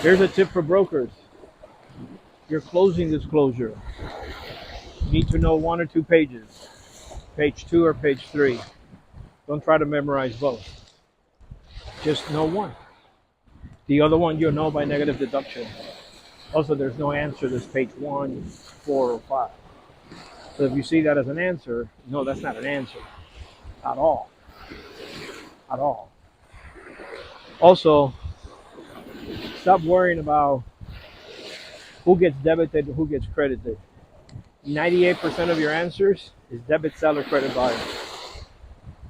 Here's a tip for brokers. Your closing disclosure. You need to know 1 or 2 pages. Page 2 or page 3. Don't try to memorize both. Just know one. The other one you'll know by negative deduction. Also, there's no answer. There's page 1, 4, or 5. So if you see that as an answer, no, that's not an answer. At all. At all. Also, stop worrying about who gets debited and who gets credited. 98% of your answers is debit, seller, credit, buyer.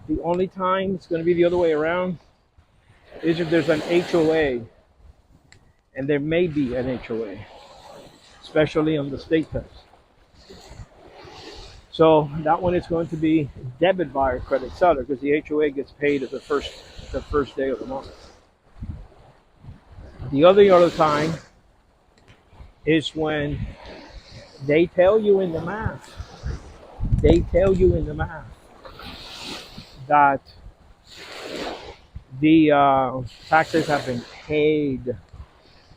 The only time it's going to be the other way around is if there's an HOA, and there may be an HOA, especially on the state test. So that one is going to be debit, buyer, credit, seller, because the HOA gets paid at the first day of the month. The other time is when they tell you in the math. They tell you in the math that the taxes have been paid,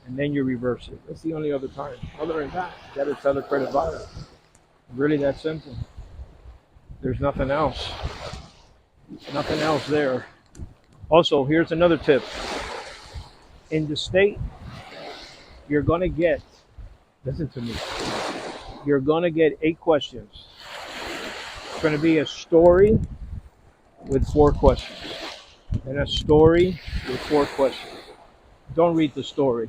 and then you reverse it. That's the only other time. Other than that, debit, seller, credit, buyer. Really that simple. There's nothing else. Nothing else there. Also, here's another tip. In the state, you're going to get, listen to me, you're going to get 8 questions. It's going to be a story with 4 questions. And a story with 4 questions. Don't read the story.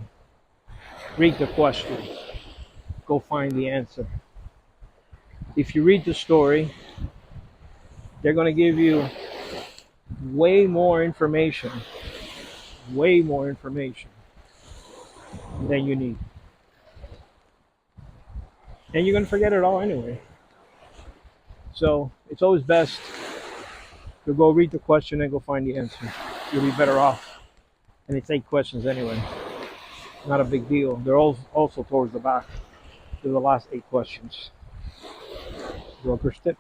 Read the question. Go find the answer. If you read the story, they're going to give you way more information than you need. And you're going to forget it all anyway. So it's always best to go read the question and go find the answer. You'll be better off. And it's 8 questions anyway. Not a big deal. They're all also towards the back. They're the last 8 questions. Broker's tip.